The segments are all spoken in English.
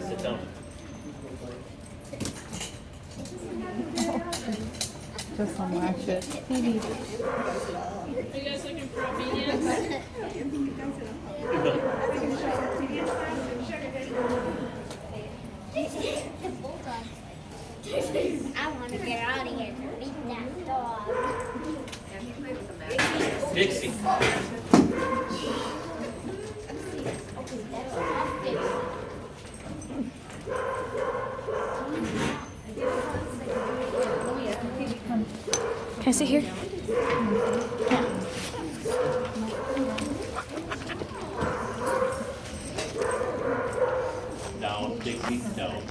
Sit down. Just unlatch it. Are you guys looking for obedience? I want to get out of here to beat that dog. Dixie. Can I sit here? Yeah. Down, Dixie, down.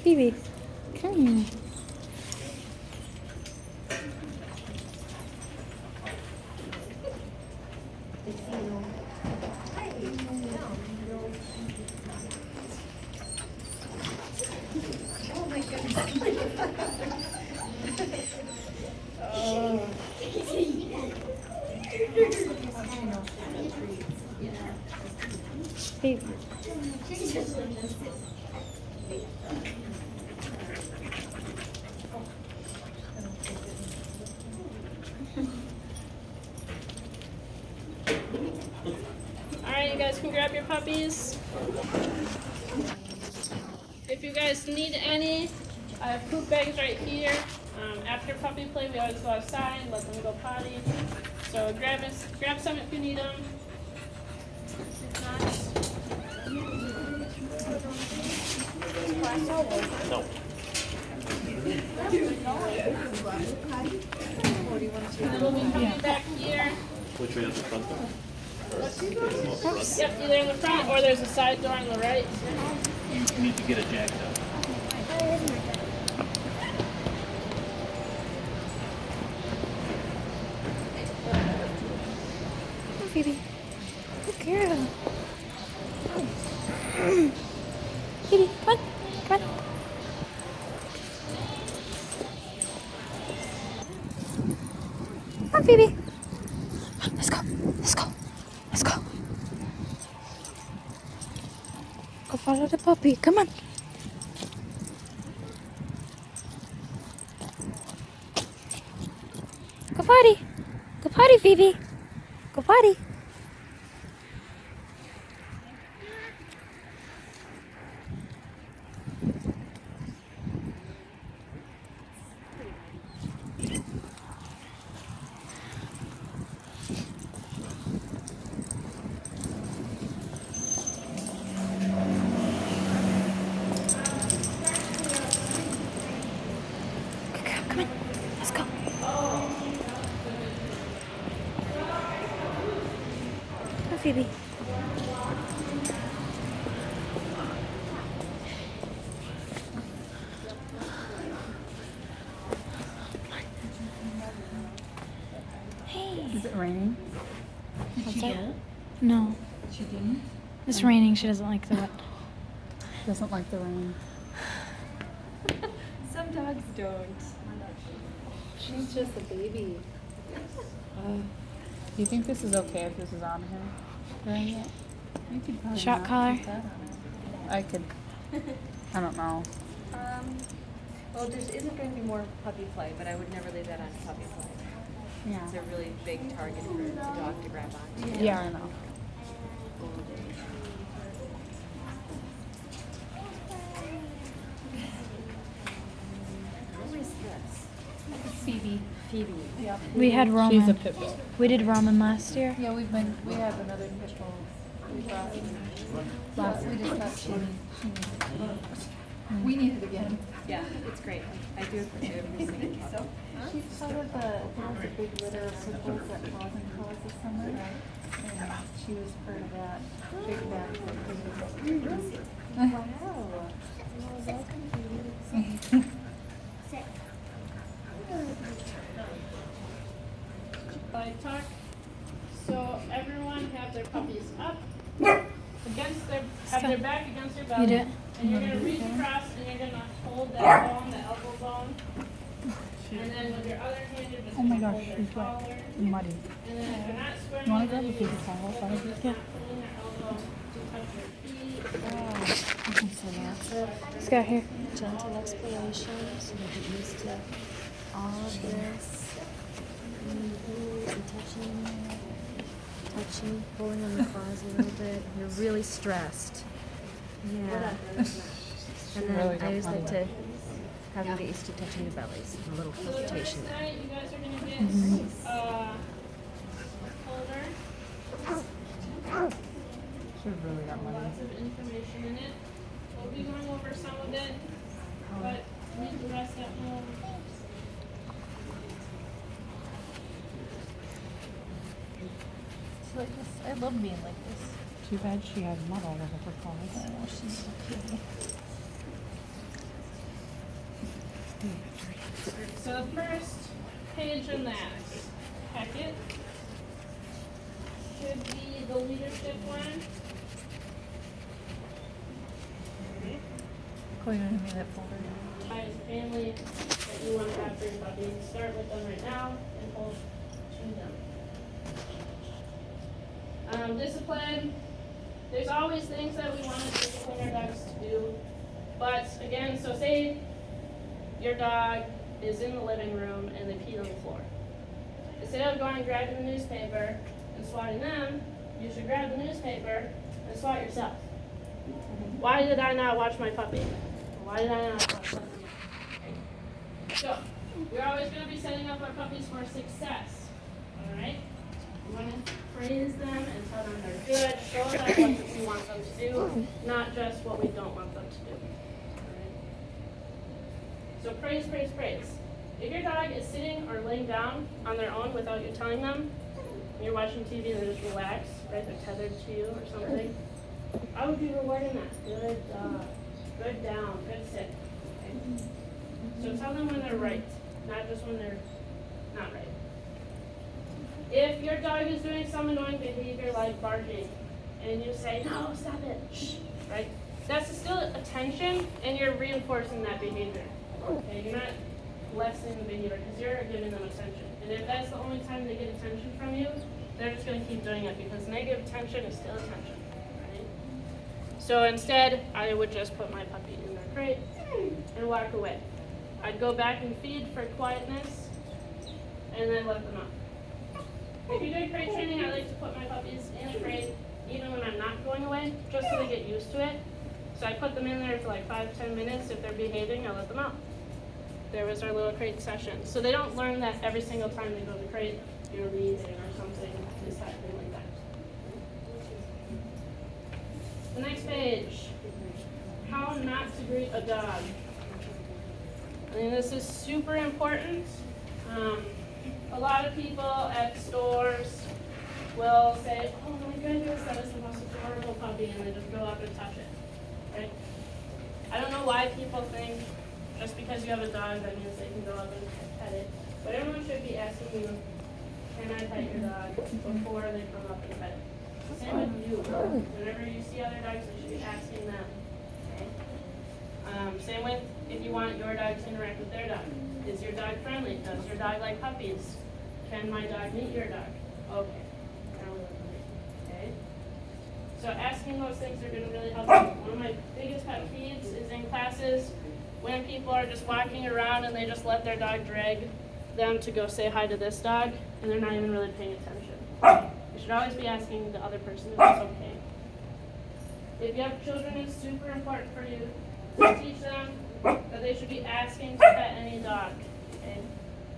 Phoebe, come here. Phoebe. Alright, you guys can grab your puppies. If you guys need any, I have poop bags right here. After puppy play, we always go outside, let them go potty. So grab some if you need them. No. And then we'll be coming back here. Which way at the front door? Yep, either in the front or there's a side door on the right. You need to get it jacked up. Come on, Phoebe. Good girl. Phoebe, come on. Come on. Come on, Phoebe. Let's go. Let's go. Let's go. Go follow the puppy. Come on. Go potty. Go potty, Phoebe. Go potty. Come on. Let's go. Come on, Phoebe. Hey. Is it raining? What's that? No. She didn't? It's raining. She doesn't like the wet. Doesn't like the rain. Some dogs don't. She's just a baby. Do you think this is okay if this is on her during it? You could probably Shot not collar? put that on her. I could. I don't know. Well, there isn't going to be more puppy play, but I would never leave that on puppy play. Yeah. It's a really big target for the dog to grab onto. Yeah, I know. Phoebe. Yeah. We had She's a Roman. pit bull. We did Roman last year. Yeah, we have another pit bull. We brought last, we just got she needs we need it again. Yeah, it's great. I do it for every single puppy. She's part of the big litter of pit bulls that Paws and Paws this summer, right? And she was part of that big batch that Wow. I talk. So everyone have their puppies up against their, have their back against their belly. You did? And you're gonna reach across and you're gonna hold that bone, the elbow bone. And then with your other hand, you're just Oh my gonna gosh, hold she's their wet. collar. Muddy. And then if you're not squaring, You wanna then grab a you paper just towel, focus Barbie? on Yeah. pulling your elbow to touch your feet. Let's go here. Gentle explorations, and get used to all of this. And touching, pulling on the claws a little bit. You're really stressed. Yeah. And then really I always don't like want to have them get used to touching the bellies. A little So the first flirtation there. night, you guys are gonna get holder. She's really got muddy. Lots of information in it. We'll be going over some of it, but leave the rest at home. She's like this. I love being like this. Too bad she had mud all over her paws. Oh, she's so cute. So the first page in that packet should be the leadership one. Cool, you want to hand me that folder? By family that you want to have for your puppy. Start with them right now and hold to them. Discipline. There's always things that we want to discipline our dogs to do. But again, so say your dog is in the living room and they peed on the floor. Instead of going and grabbing the newspaper and swatting them, you should grab the newspaper and swat yourself. Why did I not watch my puppy? Why did I not watch my puppy? So, we're always going to be setting up our puppies for success. Alright? We want to praise them and tell them they're good, show them what we want them to do, not just what we don't want them to do. Alright? So praise, praise, praise. If your dog is sitting or laying down on their own without you telling them, and you're watching TV and they're just relaxed, right? They're tethered to you or something, I would be rewarding that. Good dog. Good down. Good sit. Okay? So tell them when they're right, not just when they're not right. If your dog is doing some annoying behavior like barking, and you say, no, stop it, shh, right? That's still attention, and you're reinforcing that behavior. Okay, you're not lessening the behavior because you're giving them attention. And if that's the only time they get attention from you, they're just going to keep doing it because negative attention is still attention. Right? So instead, I would just put my puppy in their crate and walk away. I'd go back and feed for quietness, and then let them out. If you're doing crate training, I like to put my puppies in a crate even when I'm not going away, just so they get used to it. So I put them in there for like 5-10 minutes. If they're behaving, I let them out. There was our little crate session. So they don't learn that every single time they go to the crate, you're leaving or something is happening like that. The next page, how not to greet a dog. I mean, this is super important. A lot of people at stores will say, oh my goodness, that is the most adorable puppy, and they just go up and touch it, right? I don't know why people think just because you have a dog, that means they can go up and pet it. But everyone should be asking you, can I pet your dog before they come up and pet it? Same with you. Whenever you see other dogs, you should be asking them. Okay? Same with if you want your dog to interact with their dog. Is your dog friendly? Does your dog like puppies? Can my dog meet your dog? Okay. Now we look at it. Okay? So asking those things are going to really help you. One of my biggest pet peeves is in classes when people are just walking around and they just let their dog drag them to go say hi to this dog, and they're not even really paying attention. You should always be asking the other person if it's okay. If you have children, it's super important for you to teach them that they should be asking to pet any dog. Okay?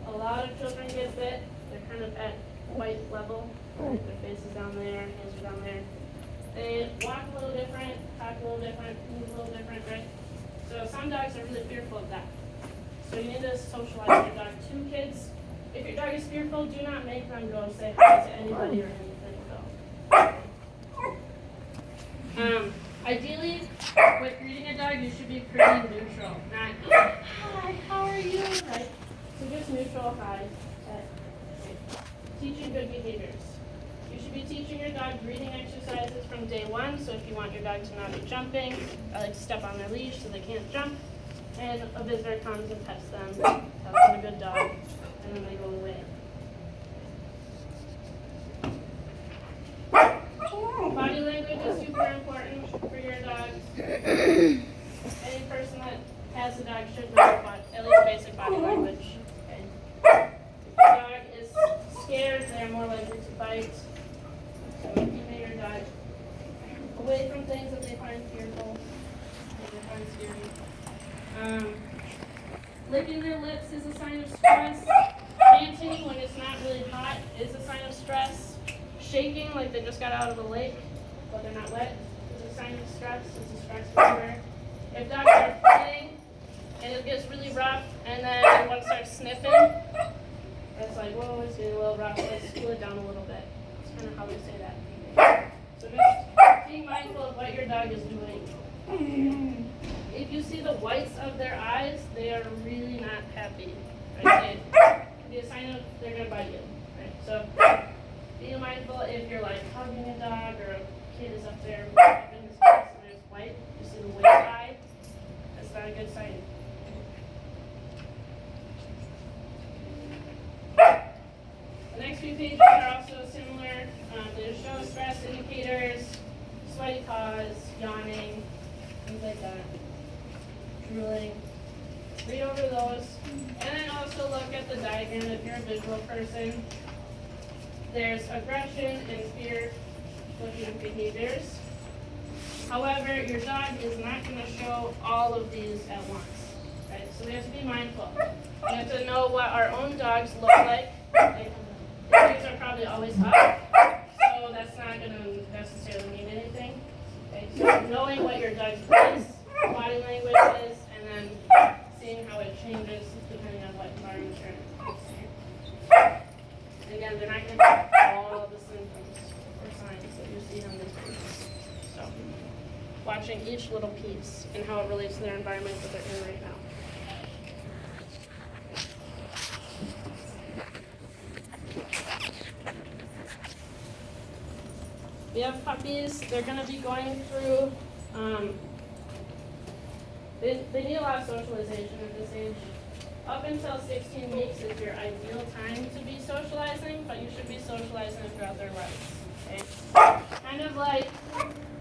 A lot of children get bit. They're kind of at white level. Right? Their face is down there, hands are down there. They walk a little different, talk a little different, move a little different, right? So some dogs are really fearful of that. So you need to socialize your dog. 2 kids, if your dog is fearful, do not make them go say hi to anybody or anything. So. Ideally, with greeting a dog, you should be pretty neutral. Not, hi, how are you? Right? So just neutral, hi. Teaching good behaviors. You should be teaching your dog breathing exercises from day 1. So if you want your dog to not be jumping, I like to step on their leash so they can't jump. And a visitor comes and pets them, tells them a good dog, and then they go away. Body language is super important for your dogs. Any person that has a dog should know at least basic body language. Okay? If your dog is scared, they're more likely to bite. So keeping your dog away from things that they find fearful, that they find scary. Licking their lips is a sign of stress. Panting when it's not really hot is a sign of stress. Shaking like they just got out of a lake, but they're not wet, is a sign of stress. It's a stress reliever. If dogs are playing and it gets really rough, and then one starts sniffing, it's like, whoa, it's getting a little rough. Let's cool it down a little bit. That's kind of how we say that. So just being mindful of what your dog is doing. If you see the whites of their eyes, they are really not happy. Right? It can be a sign of they're going to bite you. Right? So be mindful if you're like hugging a dog or a kid is up there in his face and there's white, you see the white eye, that's not a good sign. The next few pages are also similar. They show stress indicators, sweaty paws, yawning, things like that, drooling. Read over those, and then also look at the diagram if you're a visual person. There's aggression and fear-looking behaviors. However, your dog is not going to show all of these at once. Right? So we have to be mindful. We have to know what our own dogs look like. These are probably always up, so that's not going to necessarily mean anything. Okay? So knowing what your dog's face, body language is, and then seeing how it changes depending on what environment you're in. Again, they're not going to have all the symptoms or signs that you see on these pages. So, watching each little piece and how it relates to their environment that they're in right now. We have puppies. They're going to be going through, they need a lot of socialization at this age. Up until 16 weeks is your ideal time to be socializing, but you should be socializing throughout their lives. Okay? Kind of like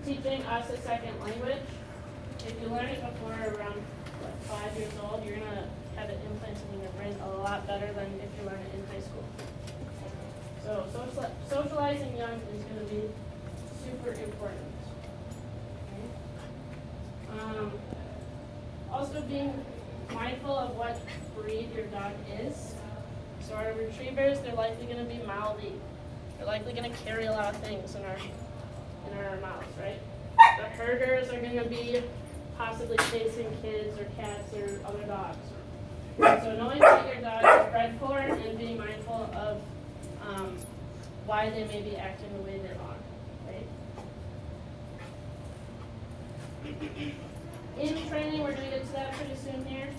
teaching us a second language. If you learn it before around 5 years old, you're going to have it implanted in your brain a lot better than if you learn it in high school. So socializing young is going to be super important. Okay? Also being mindful of what breed your dog is. So our retrievers, they're likely going to be mouthy. They're likely going to carry a lot of things in our mouths, right? The herders are going to be possibly chasing kids or cats or other dogs. So knowing what your dog is bred for and being mindful of why they may be acting the way they are, right? In training, we're going to get to that pretty soon here.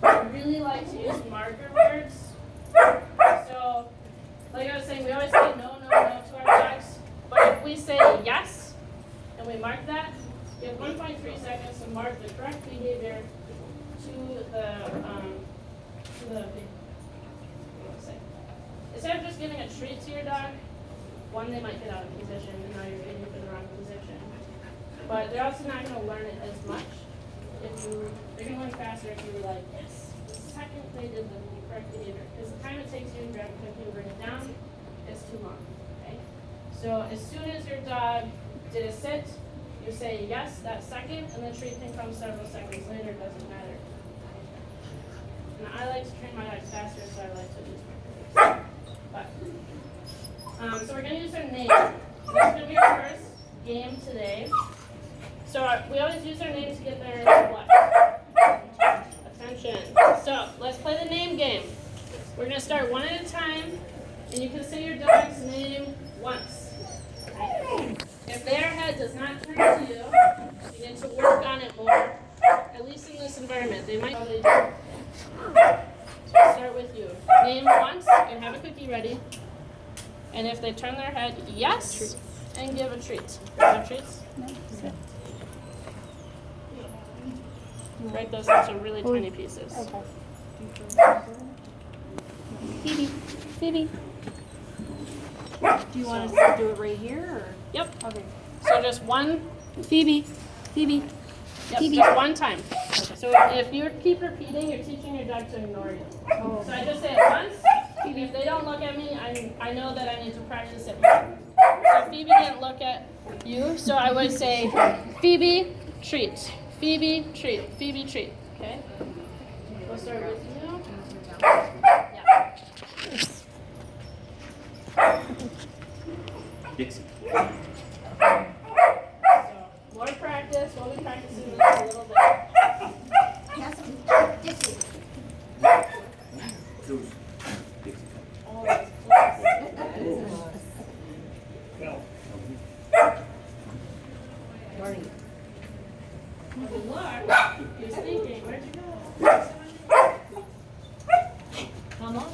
I really like to use marker words. So, like I was saying, we always say no, no, no to our dogs. But if we say yes, and we mark that, you have 1.3 seconds to mark the correct behavior to the instead of just giving a treat to your dog, one, they might get out of position, and now you're getting in the wrong position. But they're also not going to learn it as much. They're going to learn faster if you were like, yes, the second they did the correct behavior. Because the time it takes you to grab a cookie and bring it down is too long. Okay? So as soon as your dog did a sit, you say yes that second, and the treat can come several seconds later, it doesn't matter. And I like to train my dogs faster, so I like to use my pace. But, so we're gonna use our name. This is gonna be our first game today. So we always use our name to get their what? Attention. So let's play the name game. We're gonna start one at a time, and you can say your dog's name once. If their head does not turn to you, you need to work on it more. At least in this environment, they might probably do. So I'll start with you. Name once and have a cookie ready. And if they turn their head, yes, and give a treat. No treats? No, sit. Break those into really tiny pieces. Phoebe, Phoebe. Do you want us to do it right here, or? Yep. Okay. So just one. Phoebe, Phoebe. Yep, Phoebe. just one time. So if you keep repeating, you're teaching your dog to ignore you. Oh. So I just say it once. If they don't look at me, I know that I need to practice it more. So Phoebe didn't look at you, so I would say, Phoebe, treat. Phoebe, treat. Phoebe, treat. Okay? We'll start with you. Yeah. Dixie. So more practice. We'll be practicing this a little bit. Zeus. Dixie. Good luck. You're thinking, where'd you go? Come on.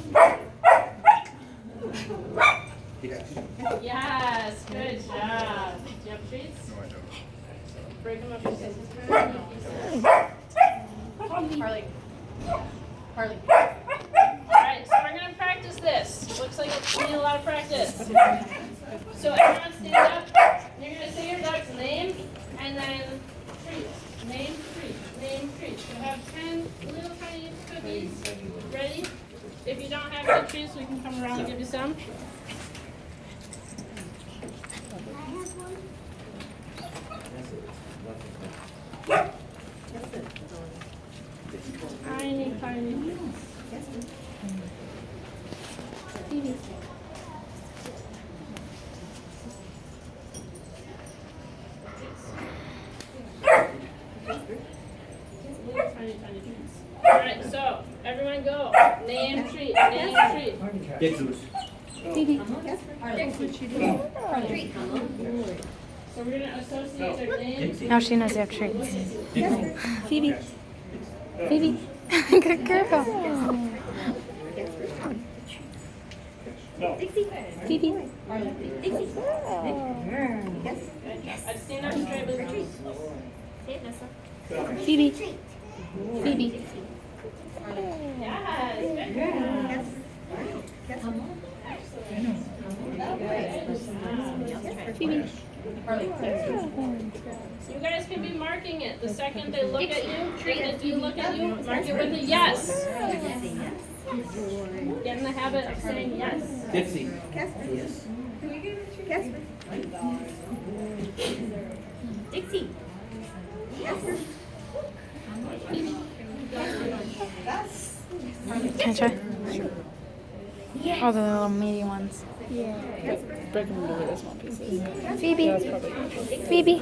Dixie. Yes, good job. Do you have treats? No, I don't. Break them up pieces. Harley. Harley. Alright, so we're going to practice this. Looks like it's need a lot of practice. So everyone stand up. You're going to say your dog's name and then treat. Name, treat. Name, treat. You have 10 little tiny cookies. Ready? If you don't have any treats, we can come around and give you some. Tiny, tiny. Phoebe. Little tiny, tiny treats. Alright, so everyone go. Name, treat. Name, treat. Dixie. Phoebe. Harley. So we're going to associate their names. Now she knows you have treats. Phoebe. Phoebe. Good girl. Phoebe. I'd stand up straight with me. Phoebe. Phoebe. Yes, good girl. Phoebe. You guys can be marking it. The second they look at you, they do look at you, mark it with a yes. Get in the habit of saying yes. Dixie. Dixie. Can I try? Oh, the little meaty ones. Break them into really small pieces. Phoebe. That's probably good. Phoebe.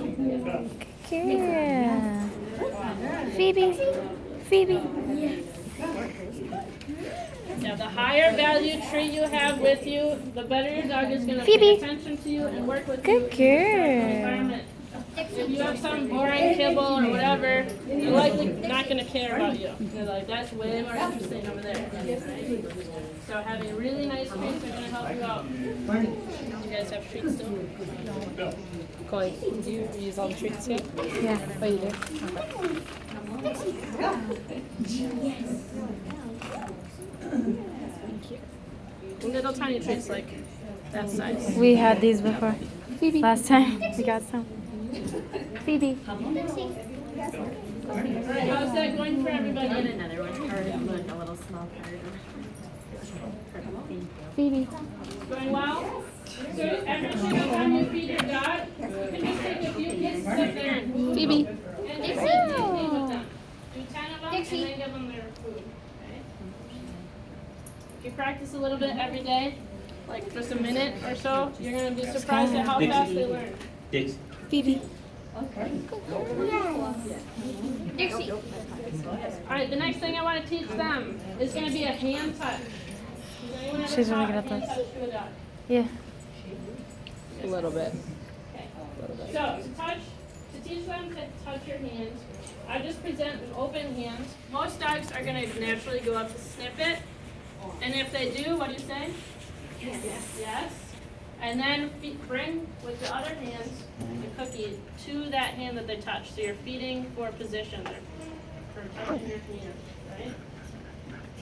Good girl. Phoebe. Phoebe. Now, the higher value treat you have with you, the better your dog is going to Phoebe. pay attention to you and work with you Good in girl. the environment. If you have some boring kibble or whatever, they're likely not going to care about you. They're like, that's way more interesting over there. Right? So having really nice treats are going to help you out. You guys have treats still? Chloe, do you use all the treats yet? Yeah. Oh, you do? Little tiny treats like that size. We had these before. Phoebe. Last time we got some. Phoebe. Alright, how's that going for everybody? Another one. A little small card. Phoebe. Going well? So every single time you feed your dog, you can just take a few pieces up there and food. Phoebe. And just eat with them. Do 10 of them and then give them their food. Okay? you practice a little bit every day, like just a minute or so, you're gonna be surprised at how fast they learn. Phoebe. Dixie. Alright, the next thing I want to teach them is gonna be a hand touch. Has anyone ever She's really taught good at a hand this. touch to a dog? Yeah. A little bit. Okay. A little bit. So to teach them to touch your hand, I just present an open hand. Most dogs are gonna naturally go up to sniff it, and if they do, what do you say? Yes. Yes. And then bring with the other hand the cookie to that hand that they touch. So you're feeding for position there, for touching your hand, right?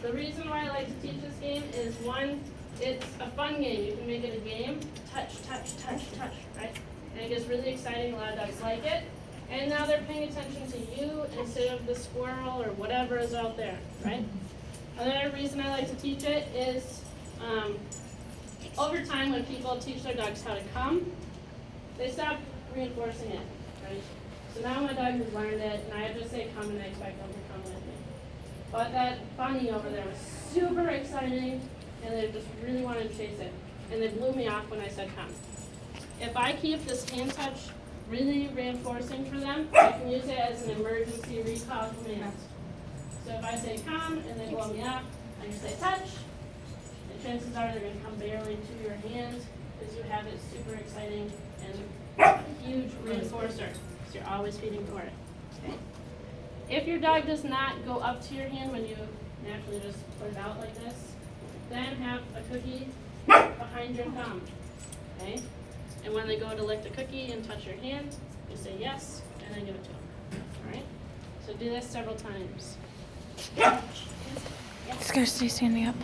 The reason why I like to teach this game is one, it's a fun game. You can make it a game. Touch, touch, touch, touch, right? And it gets really exciting. A lot of dogs like it. And now they're paying attention to you instead of the squirrel or whatever is out there, right? Another reason I like to teach it is over time when people teach their dogs how to come, they stop reinforcing it, right? So now my dog has learned it, and I just say come and I expect them to come with me. But that bunny over there was super exciting, and they just really wanted to chase it. And they blew me off when I said come. If I keep this hand touch really reinforcing for them, I can use it as an emergency recall command. So if I say come and they blow me off, I can say touch, and chances are they're going to come barely to your hand because you have it super exciting and a huge reinforcer. So you're always feeding for it. Okay? If your dog does not go up to your hand when you naturally just put it out like this, then have a cookie behind your thumb. Okay? And when they go to lick the cookie and touch your hand, you say yes, and then give it to them. Alright? So do this several times. Just gotta stay standing up.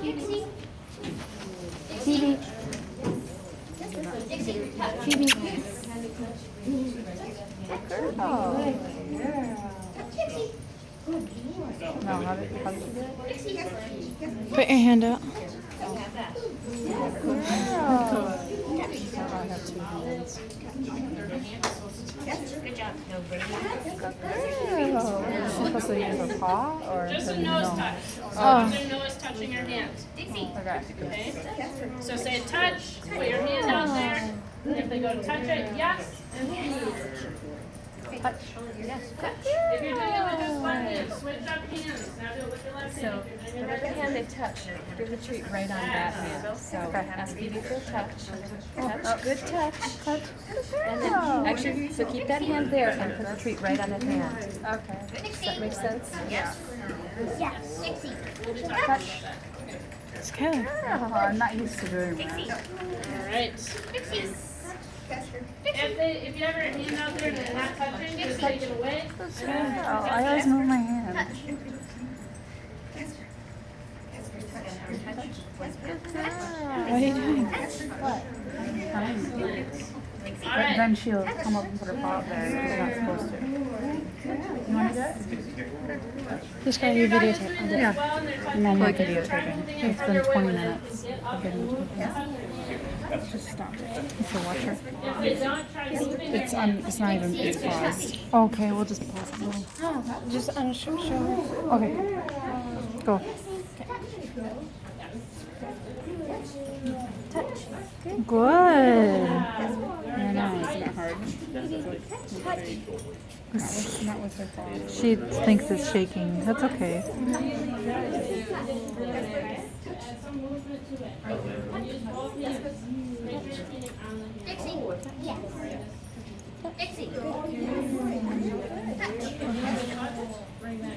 Dixie. Phoebe. Phoebe. No, how did you do it? Put your hand out. Good job. Supposed to use a paw or Just a nose touch. Oh. Their nose touching your hand. Dixie. Okay? So say touch, put your hand out there. If they go to touch it, yes, and feed. touch. If you're doing it with just one hand, switch up hands. Now do it with your left hand. So, If you're doing it whatever with hand they touch, give the treat right on that hand. So, ask Phoebe for a touch. Touch, good touch. And then, actually, so keep that hand there and put the treat right on that hand. Okay. Does that make sense? Yes. Yes. Dixie. Skylar. Oh, I'm not used to doing that. Alright. Dixie. If you have your hand out there and they're not touching, just take it away. Oh, I always move my hand. What are you doing? But Alright. then she'll come up and put her paw up there. You're not supposed to. You want to do it? Just gotta If your dog is videotape. doing I'll do this it. well and they're touching No, it, my just videotaping. try moving it It's been further 20 away so minutes. they can get up and move and touch it. Just stop it. It's a watcher. If they don't, try moving their hand. It's not even, it's paused. Okay, we'll just pause it. Just on a show. Okay. Go. Good. I know, isn't it hard? Not with her paw. She thinks it's shaking. That's okay. Add some movement to it. Use both hands. Make sure you're feeding on the hand. Dixie. Yes. Dixie. Bring that